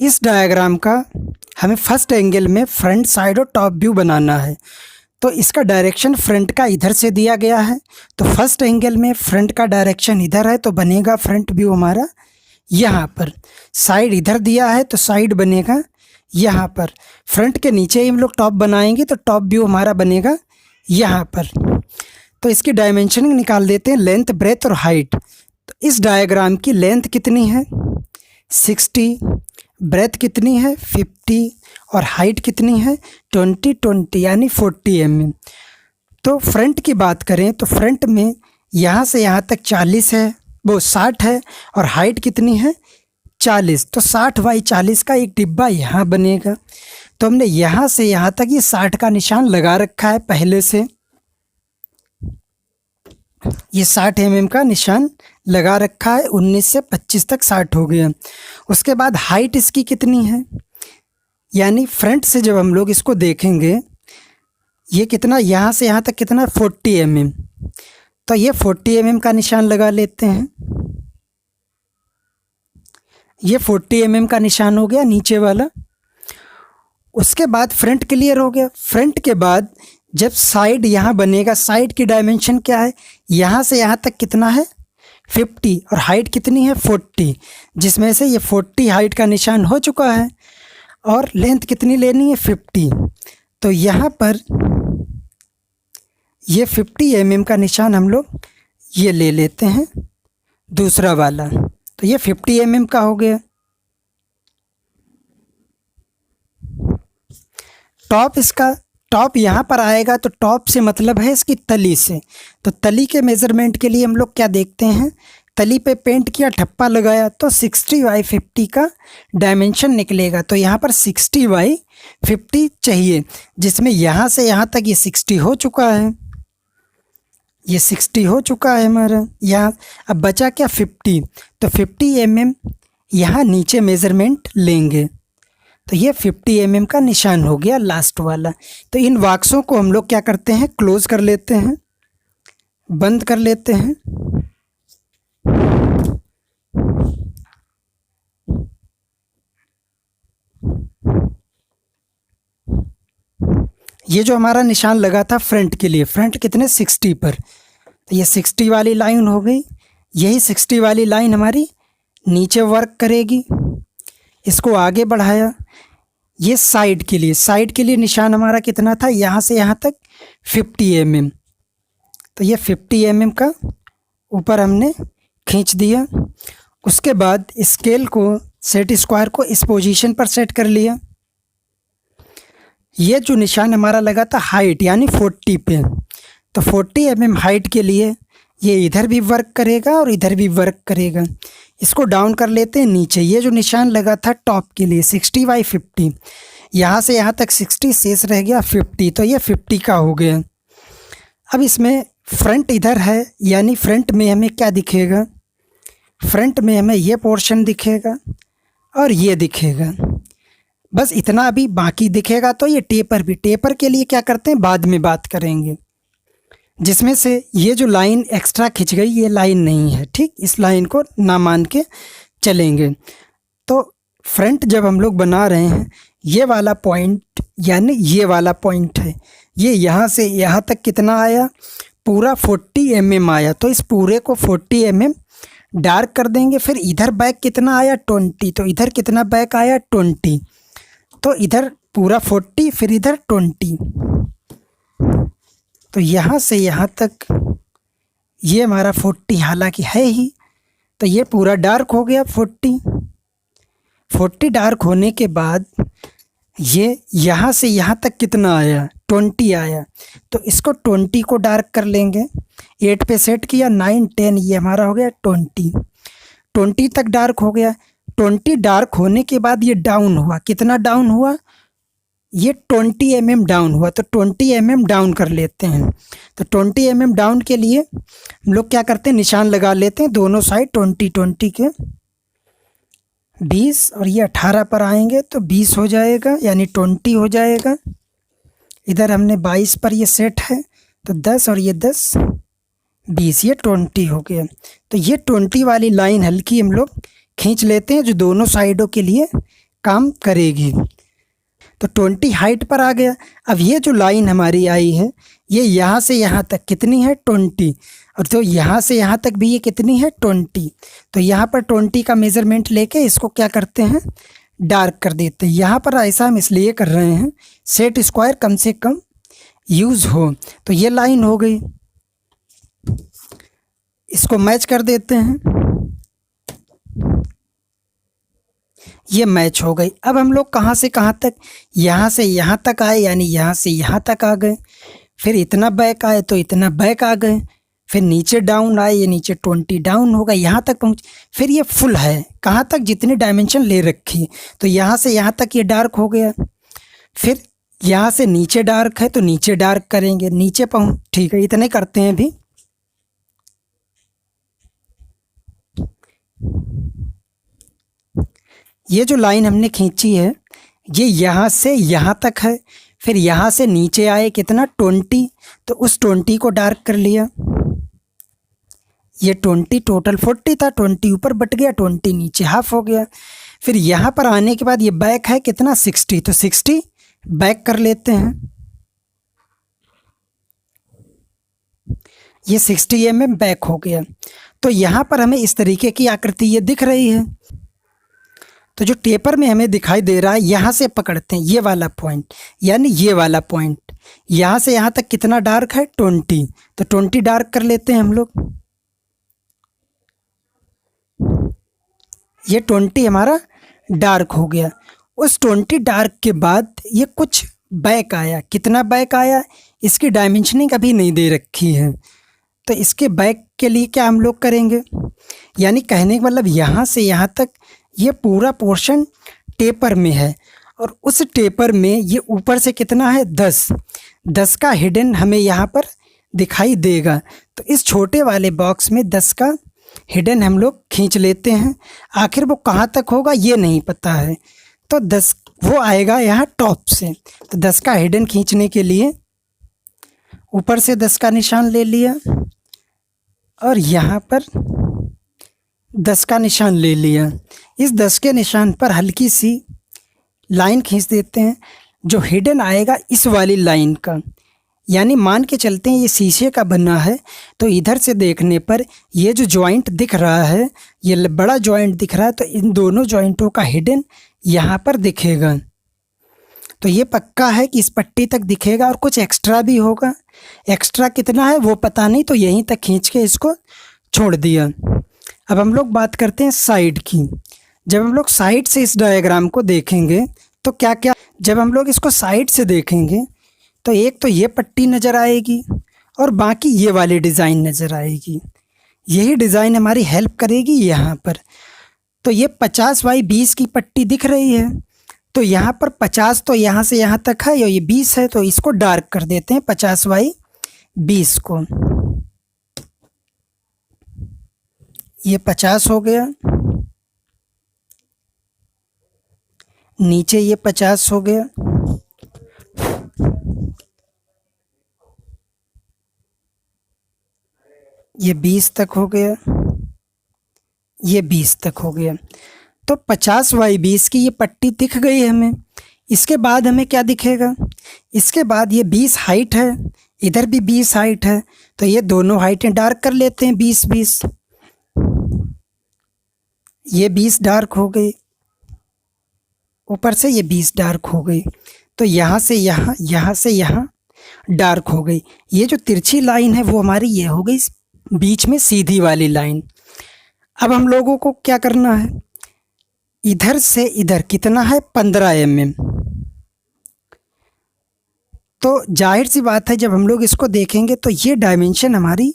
इस डायग्राम का हमें फर्स्ट एंगल में फ्रंट साइड और टॉप व्यू बनाना है। तो इसका डायरेक्शन फ्रंट का इधर से दिया गया है, तो फर्स्ट एंगल में फ्रंट का डायरेक्शन इधर है तो बनेगा फ्रंट व्यू हमारा यहाँ पर। साइड इधर दिया है तो साइड बनेगा यहाँ पर। फ्रंट के नीचे ही हम लोग टॉप बनाएंगे तो टॉप व्यू हमारा बनेगा यहाँ पर। तो इसकी डायमेंशनिंग निकाल देते हैं, लेंथ, ब्रेथ और हाइट। तो इस डायग्राम की लेंथ कितनी है 60, ब्रेथ कितनी है 50 और हाइट कितनी है 20 यानी 40 mm। तो फ्रंट की बात करें तो फ्रंट में यहाँ से यहाँ तक 40 है, वो 60 है और हाइट कितनी है 40। तो 60/40 का एक डिब्बा यहाँ बनेगा। तो हमने यहाँ से यहाँ तक ये 60 का निशान लगा रखा है पहले से। ये 60 mm का निशान लगा रखा है, 19 से 25 तक 60 हो गया। उसके बाद हाइट इसकी कितनी है, यानी फ्रंट से जब हम लोग इसको देखेंगे ये कितना, यहाँ से यहाँ तक कितना 40 mm। तो ये 40 mm का निशान लगा लेते हैं। ये 40 mm का निशान हो गया नीचे वाला। उसके बाद फ्रंट क्लियर हो गया। फ्रंट के बाद जब साइड यहाँ बनेगा, साइड की डायमेंशन क्या है, यहाँ से यहाँ तक कितना है 50 और हाइट कितनी है 40, जिसमें से ये 40 हाइट का निशान हो चुका है और लेंथ कितनी लेनी है 50। तो यहाँ पर ये 50 mm का निशान हम लोग ये ले लेते हैं दूसरा वाला। तो ये 50 mm का हो गया। टॉप, इसका टॉप यहाँ पर आएगा तो टॉप से मतलब है इसकी तली से। तो तली के मेज़रमेंट के लिए हम लोग क्या देखते हैं, तली पे पेंट किया, ठप्पा लगाया तो 60/50 का डायमेंशन निकलेगा। तो यहाँ पर 60/50 चाहिए, जिसमें यहाँ से यहाँ तक ये 60 हो चुका है, ये 60 हो चुका है हमारा। यहाँ अब बचा क्या 50। तो 50 mm यहाँ नीचे मेज़रमेंट लेंगे। तो ये 50 mm का निशान हो गया लास्ट वाला। तो इन बॉक्सों को हम लोग क्या करते हैं, क्लोज कर लेते हैं, बंद कर लेते हैं। ये जो हमारा निशान लगा था फ्रंट के लिए, फ्रंट कितने 60 पर, तो ये 60 वाली लाइन हो गई। यही 60 वाली लाइन हमारी नीचे वर्क करेगी। इसको आगे बढ़ाया। ये साइड के लिए, साइड के लिए निशान हमारा कितना था, यहाँ से यहाँ तक 50 mm। तो ये 50 mm का ऊपर हमने खींच दिया। उसके बाद स्केल को, सेट स्क्वायर को इस पोजीशन पर सेट कर लिया। ये जो निशान हमारा लगा था हाइट यानी 40 पे, तो 40 mm हाइट के लिए ये इधर भी वर्क करेगा और इधर भी वर्क करेगा। इसको डाउन कर लेते हैं नीचे। ये जो निशान लगा था टॉप के लिए 60/50, यहाँ से यहाँ तक 60, शेष रह गया 50। तो ये 50 का हो गया। अब इसमें फ्रंट इधर है, यानी फ्रंट में हमें क्या दिखेगा, फ्रंट में हमें ये पोर्शन दिखेगा और ये दिखेगा, बस इतना अभी बाकी दिखेगा। तो ये टेपर भी, टेपर के लिए क्या करते हैं बाद में बात करेंगे, जिसमें से ये जो लाइन एक्स्ट्रा खिंच गई ये लाइन नहीं है, ठीक, इस लाइन को ना मान के चलेंगे। तो फ्रंट जब हम लोग बना रहे हैं, ये वाला पॉइंट यानी ये वाला पॉइंट है, ये यहाँ से यहाँ तक कितना आया, पूरा 40 mm आया। तो इस पूरे को 40 mm डार्क कर देंगे। फिर इधर बैक कितना आया 20, तो इधर कितना बैक आया 20, तो इधर पूरा 40 फिर इधर 20। तो यहाँ से यहाँ तक ये हमारा 40 हालांकि है ही, तो ये पूरा डार्क हो गया 40 डार्क होने के बाद ये यहाँ से यहाँ तक कितना आया 20 आया। तो इसको 20 को डार्क कर लेंगे। 8 पे सेट किया, 9 10, ये हमारा हो गया 20 तक डार्क हो गया। 20 डार्क होने के बाद ये डाउन हुआ, कितना डाउन हुआ, ये 20 mm डाउन हुआ। तो 20 mm डाउन कर लेते हैं। तो 20 mm डाउन के लिए हम लोग क्या करते हैं, निशान लगा लेते हैं दोनों साइड 20 के। 20 और ये 18 पर आएंगे तो 20 हो जाएगा, यानी 20 हो जाएगा। इधर हमने 22 पर ये सेट है तो 10 और ये 10 20, ये 20 हो गया। तो ये 20 वाली लाइन हल्की हम लोग खींच लेते हैं जो दोनों साइडों के लिए काम करेगी। तो 20 हाइट पर आ गया। अब ये जो लाइन हमारी आई है ये यहाँ से यहाँ तक कितनी है 20, और जो यहाँ से यहाँ तक भी ये कितनी है 20। तो यहाँ पर 20 का मेज़रमेंट लेके इसको क्या करते हैं, डार्क कर देते हैं। यहाँ पर ऐसा हम इसलिए कर रहे हैं सेट स्क्वायर कम से कम यूज़ हो। तो ये लाइन हो गई, इसको मैच कर देते हैं, ये मैच हो गई। अब हम लोग कहाँ से कहाँ तक, यहाँ से यहाँ तक आए, यानी यहाँ से यहाँ तक आ गए, फिर इतना बैक आए तो इतना बैक आ गए, फिर नीचे डाउन आए, ये नीचे 20 डाउन होगा, यहाँ तक पहुँच, फिर ये फुल है कहाँ तक, जितनी डायमेंशन ले रखी। तो यहाँ से यहाँ तक ये डार्क हो गया, फिर यहाँ से नीचे डार्क है तो नीचे डार्क करेंगे, नीचे पहुँच, ठीक है, इतने करते हैं अभी। ये जो लाइन हमने खींची है ये यहाँ से यहाँ तक है, फिर यहाँ से नीचे आए कितना 20, तो उस 20 को डार्क कर लिया। ये 20 टोटल 40 था, 20 ऊपर बट गया, 20 नीचे हाफ हो गया। फिर यहाँ पर आने के बाद ये बैक है कितना 60, तो 60 बैक कर लेते हैं। ये 60 mm बैक हो गया। तो यहाँ पर हमें इस तरीके की आकृति ये दिख रही है। तो जो टेपर में हमें दिखाई दे रहा है यहाँ से पकड़ते हैं ये वाला पॉइंट, यानी ये वाला पॉइंट, यहाँ से यहाँ तक कितना डार्क है 20, तो 20 डार्क कर लेते हैं हम लोग। ये 20 हमारा डार्क हो गया। उस 20 डार्क के बाद ये कुछ बैक आया, कितना बैक आया, इसकी डायमेंशनिंग अभी नहीं दे रखी है। तो इसके बैक के लिए क्या हम लोग करेंगे, यानी कहने का मतलब यहाँ से यहाँ तक ये पूरा पोर्शन टेपर में है, और उस टेपर में ये ऊपर से कितना है 10 का हिडन हमें यहाँ पर दिखाई देगा। तो इस छोटे वाले बॉक्स में 10 का हिडन हम लोग खींच लेते हैं। आखिर वो कहाँ तक होगा ये नहीं पता है, तो 10 वो आएगा यहाँ टॉप से। तो 10 का हिडन खींचने के लिए ऊपर से 10 का निशान ले लिया और यहाँ पर 10 का निशान ले लिया। इस 10 के निशान पर हल्की सी लाइन खींच देते हैं, जो हिडन आएगा इस वाली लाइन का, यानी मान के चलते हैं ये शीशे का बना है, तो इधर से देखने पर ये जो जॉइंट दिख रहा है ये बड़ा जॉइंट दिख रहा है, तो इन दोनों जॉइंटों का हिडन यहाँ पर दिखेगा। तो ये पक्का है कि इस पट्टी तक दिखेगा, और कुछ एक्स्ट्रा भी होगा। एक्स्ट्रा कितना है वो पता नहीं, तो यहीं तक खींच के इसको छोड़ दिया। अब हम लोग बात करते हैं साइड की। जब हम लोग साइड से इस डायग्राम को देखेंगे तो क्या क्या, जब हम लोग इसको साइड से देखेंगे तो एक तो ये पट्टी नज़र आएगी और बाकी ये वाली डिज़ाइन नज़र आएगी। यही डिज़ाइन हमारी हेल्प करेगी यहाँ पर। तो ये 50 बाई 20 की पट्टी दिख रही है, तो यहाँ पर 50 तो यहाँ से यहाँ तक है, या ये 20 है, तो इसको डार्क कर देते हैं 50 बाई 20 को। ये 50 हो गया, नीचे ये 50 हो गया, ये 20 तक हो गया, ये 20 तक हो गया। तो 50 बाई 20 की ये पट्टी दिख गई हमें। इसके बाद हमें क्या दिखेगा, इसके बाद ये 20 हाइट है, इधर भी 20 हाइट है, तो ये दोनों हाइटें डार्क कर लेते हैं 20-20। ये 20 डार्क हो गई, ऊपर से ये 20 डार्क हो गई। तो यहाँ से यहाँ, यहाँ से यहाँ डार्क हो गई। ये जो तिरछी लाइन है वो हमारी ये हो गई बीच में सीधी वाली लाइन। अब हम लोगों को क्या करना है, इधर से इधर कितना है 15 mm। तो जाहिर सी बात है जब हम लोग इसको देखेंगे तो ये डायमेंशन हमारी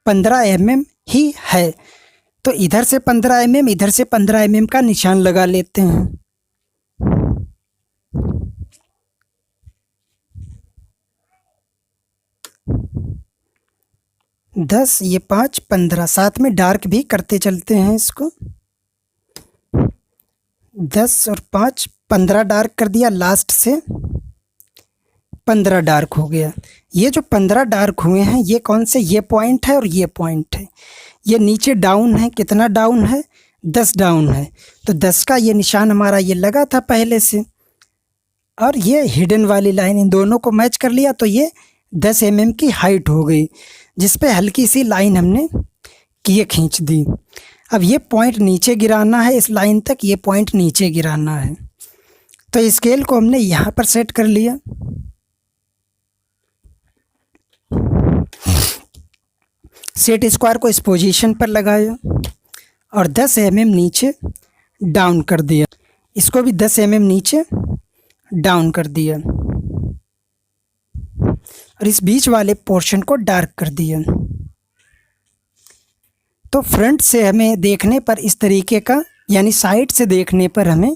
15 mm ही है। तो इधर से 15 mm, इधर से 15 mm का निशान लगा लेते हैं। 10, ये 5, 15, साथ में डार्क भी करते चलते हैं इसको। 10 और 5, 15 डार्क कर दिया, लास्ट से 15 डार्क हो गया। ये जो 15 डार्क हुए हैं ये कौन से, ये पॉइंट है और ये पॉइंट है। ये नीचे डाउन है, कितना डाउन है 10 डाउन है, तो 10 का ये निशान हमारा ये लगा था पहले से, और ये हिडन वाली लाइन, इन दोनों को मैच कर लिया तो ये 10 mm की हाइट हो गई, जिस पे हल्की सी लाइन हमने ये खींच दी। अब ये पॉइंट नीचे गिराना है, इस लाइन तक ये पॉइंट नीचे गिराना है। तो स्केल को हमने यहाँ पर सेट कर लिया। सेट स्क्वायर को इस पोजीशन पर लगाया और 10 mm नीचे डाउन कर दिया। इसको भी 10 mm नीचे डाउन कर दिया और इस बीच वाले पोर्शन को डार्क कर दिया। तो फ्रंट से हमें देखने पर इस तरीके का, यानी साइड से देखने पर हमें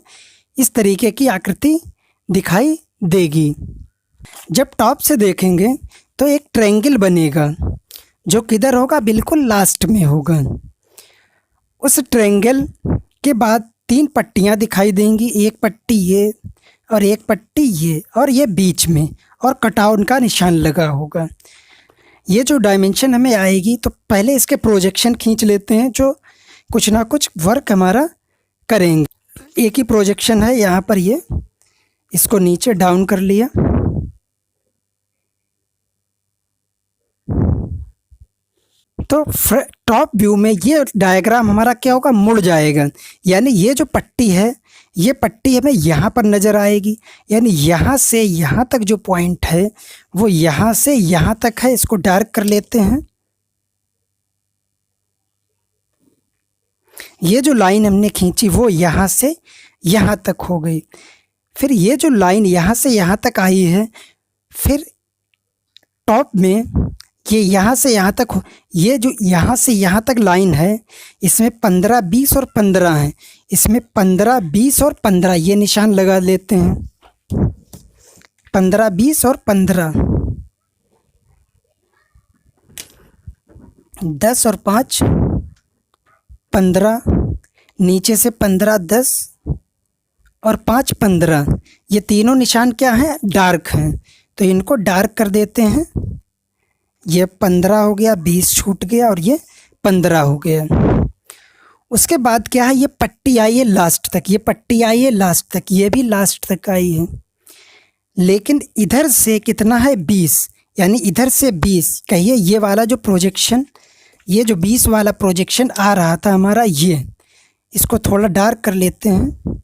इस तरीके की आकृति दिखाई देगी। जब टॉप से देखेंगे तो एक ट्रायंगल बनेगा जो किधर होगा, बिल्कुल लास्ट में होगा। उस ट्रायंगल के बाद 3 पट्टियाँ दिखाई देंगी, एक पट्टी ये और एक पट्टी ये और ये बीच में, और कटआउट का निशान लगा होगा। ये जो डायमेंशन हमें आएगी, तो पहले इसके प्रोजेक्शन खींच लेते हैं जो कुछ ना कुछ वर्क हमारा करेंगे। एक ही प्रोजेक्शन है यहाँ पर, ये इसको नीचे डाउन कर लिया। तो टॉप व्यू में ये डायग्राम हमारा क्या होगा, मुड़ जाएगा। यानी ये जो पट्टी है, ये पट्टी हमें यहाँ पर नज़र आएगी, यानी यहाँ से यहाँ तक जो पॉइंट है वो यहाँ से यहाँ तक है। इसको डार्क कर लेते हैं। ये जो लाइन हमने खींची वो यहाँ से यहाँ तक हो गई। फिर ये जो लाइन यहाँ से यहाँ तक आई है, फिर टॉप में ये यहाँ से यहाँ तक, ये जो यहाँ से यहाँ तक लाइन है, इसमें 15, 20 और 15 है। इसमें 15, 20 और 15 ये निशान लगा लेते हैं। 15, 20 और 15, 10 और 5 15, नीचे से 15, 10 और 5 15। ये तीनों निशान क्या हैं, डार्क हैं, तो इनको डार्क कर देते हैं। ये 15 हो गया, 20 छूट गया और ये 15 हो गया। उसके बाद क्या है, ये पट्टी आई है लास्ट तक, ये पट्टी आई है लास्ट तक, ये भी लास्ट तक आई है। लेकिन इधर से कितना है, 20, यानी इधर से 20 कहिए। ये वाला जो प्रोजेक्शन, ये जो 20 वाला प्रोजेक्शन आ रहा था हमारा, ये इसको थोड़ा डार्क कर लेते हैं।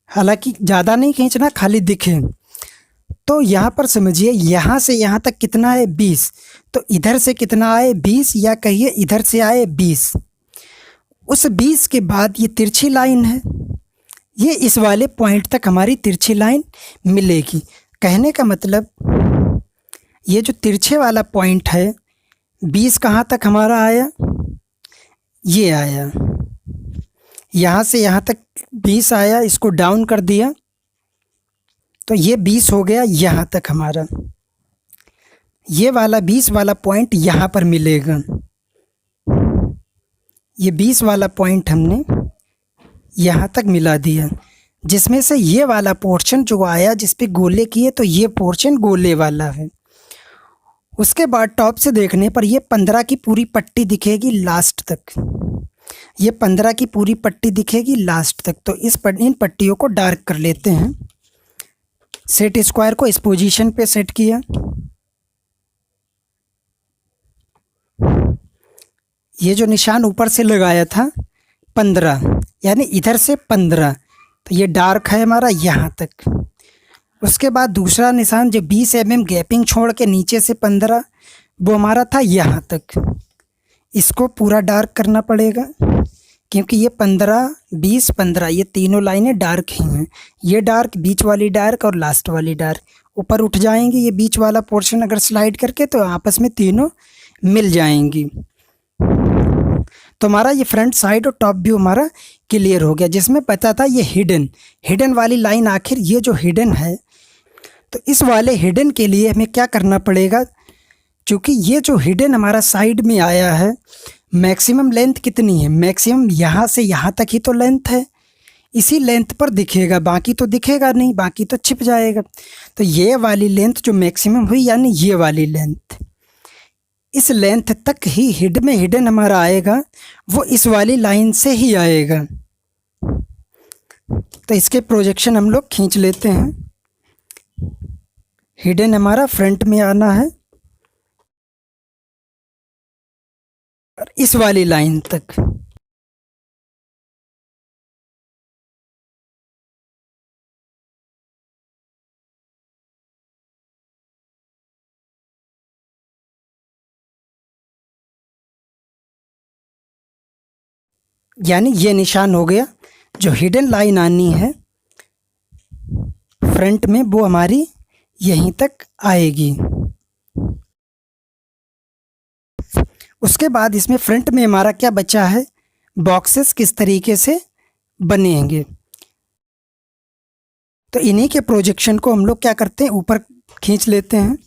हालांकि ज़्यादा नहीं खींचना, खाली दिखे। तो यहाँ पर समझिए, यहाँ से यहाँ तक कितना है, 20। तो इधर से कितना आए, 20, या कहिए इधर से आए 20। उस 20 के बाद ये तिरछी लाइन है, ये इस वाले पॉइंट तक हमारी तिरछी लाइन मिलेगी। कहने का मतलब, ये जो तिरछे वाला पॉइंट है, 20 कहाँ तक हमारा आया, ये आया। यहाँ से यहाँ तक 20 आया, इसको डाउन कर दिया तो ये 20 हो गया यहाँ तक हमारा। ये वाला 20 वाला पॉइंट यहाँ पर मिलेगा। ये 20 वाला पॉइंट हमने यहाँ तक मिला दिया, जिसमें से ये वाला पोर्शन जो आया जिस पे गोले किए, तो ये पोर्शन गोले वाला है। उसके बाद टॉप से देखने पर ये 15 की पूरी पट्टी दिखेगी लास्ट तक, ये 15 की पूरी पट्टी दिखेगी लास्ट तक। तो इन पट्टियों को डार्क कर लेते हैं। सेट स्क्वायर को इस पोजीशन पे सेट किया। ये जो निशान ऊपर से लगाया था 15, यानी इधर से 15, तो ये डार्क है हमारा यहाँ तक। उसके बाद दूसरा निशान जो 20 mm गैपिंग छोड़ के नीचे से 15, वो हमारा था यहाँ तक। इसको पूरा डार्क करना पड़ेगा, क्योंकि ये 15, 20, 15 ये तीनों लाइनें डार्क ही हैं। ये डार्क, बीच वाली डार्क और लास्ट वाली डार्क ऊपर उठ जाएंगी। ये बीच वाला पोर्शन अगर स्लाइड करके, तो आपस में तीनों मिल जाएंगी। तो हमारा ये फ्रंट साइड और टॉप व्यू हमारा क्लियर हो गया, जिसमें पता था ये हिडन वाली लाइन, आखिर ये जो हिडन है, तो इस वाले हिडन के लिए हमें क्या करना पड़ेगा, क्योंकि ये जो हिडन हमारा साइड में आया है, मैक्सिमम लेंथ कितनी है, मैक्सिमम यहाँ से यहाँ तक ही तो लेंथ है। इसी लेंथ पर दिखेगा, बाकी तो दिखेगा नहीं, बाकी तो छिप जाएगा। तो ये वाली लेंथ जो मैक्सिमम हुई, यानी ये वाली लेंथ, इस लेंथ तक ही हिडन हमारा आएगा, वो इस वाली लाइन से ही आएगा। तो इसके प्रोजेक्शन हम लोग खींच लेते हैं। हिडन हमारा फ्रंट में आना है और इस वाली लाइन तक। यानी ये निशान हो गया। जो हिडन लाइन आनी है फ्रंट में वो हमारी यहीं तक आएगी। उसके बाद इसमें फ्रंट में हमारा क्या बचा है, बॉक्सेस किस तरीके से बनेंगे। तो इन्हीं के प्रोजेक्शन को हम लोग क्या करते हैं, ऊपर खींच लेते हैं।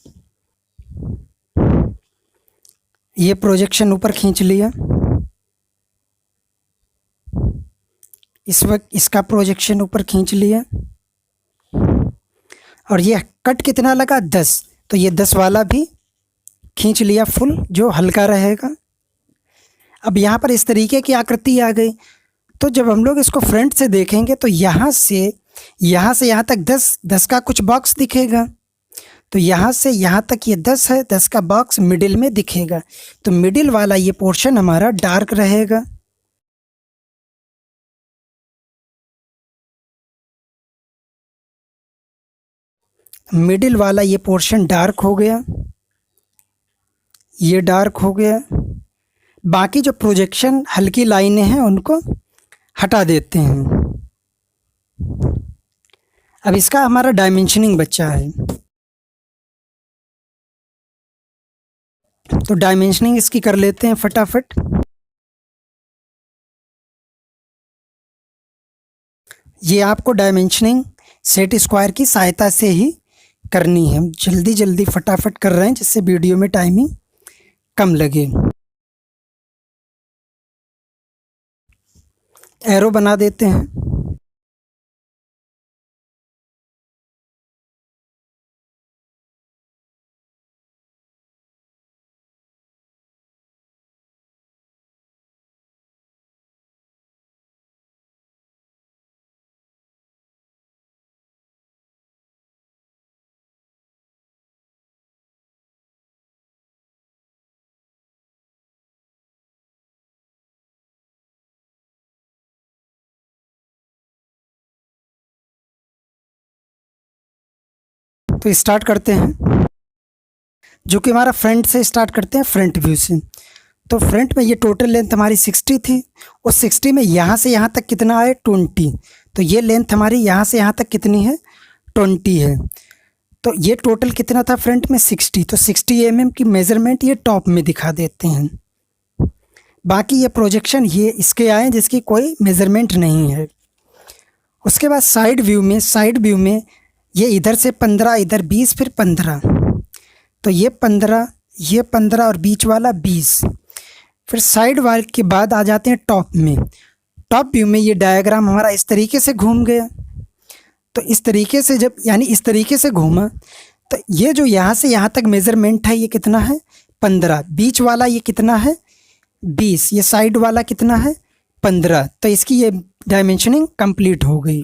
ये प्रोजेक्शन ऊपर खींच लिया। इस वक्त इसका प्रोजेक्शन ऊपर खींच लिया और ये कट कितना लगा, 10। तो ये 10 वाला भी खींच लिया फुल, जो हल्का रहेगा। अब यहाँ पर इस तरीके की आकृति आ गई। तो जब हम लोग इसको फ्रंट से देखेंगे तो यहाँ से यहाँ तक 10 का कुछ बॉक्स दिखेगा। तो यहाँ से यहाँ तक ये 10 है, 10 का बॉक्स मिडिल में दिखेगा। तो मिडिल वाला ये पोर्शन हमारा डार्क रहेगा। मिडिल वाला ये पोर्शन डार्क हो गया, ये डार्क हो गया। बाकी जो प्रोजेक्शन हल्की लाइनें हैं उनको हटा देते हैं। अब इसका हमारा डायमेंशनिंग बचा है। तो डायमेंशनिंग इसकी कर लेते हैं फटाफट। ये आपको डायमेंशनिंग सेट स्क्वायर की सहायता से ही करनी है। जल्दी जल्दी फटाफट कर रहे हैं जिससे वीडियो में टाइमिंग कम लगे। एरो बना देते हैं। तो स्टार्ट करते हैं, जो कि हमारा फ्रंट से स्टार्ट करते हैं, फ्रंट व्यू से। तो फ्रंट में ये टोटल लेंथ हमारी 60 थी। उस 60 में यहाँ से यहाँ तक कितना है, 20। तो ये लेंथ हमारी यहाँ से यहाँ तक कितनी है, 20 है। तो ये टोटल कितना था फ्रंट में, 60। तो 60 mm की मेज़रमेंट ये टॉप में दिखा देते हैं। बाकी ये प्रोजेक्शन ये इसके आए जिसकी कोई मेज़रमेंट नहीं है। उसके बाद साइड व्यू में ये इधर से 15, इधर 20, फिर 15। तो ये 15 और बीच वाला 20। फिर साइड वाले के बाद आ जाते हैं टॉप में। टॉप व्यू में ये डायग्राम हमारा इस तरीके से घूम गया। तो इस तरीके से जब यानी इस तरीके से घूमा तो ये जो यहाँ से यहाँ तक मेज़रमेंट है ये कितना है, 15। बीच वाला ये कितना है, 20। ये साइड वाला कितना है, 15। तो इसकी ये डायमेंशनिंग कंप्लीट हो गई।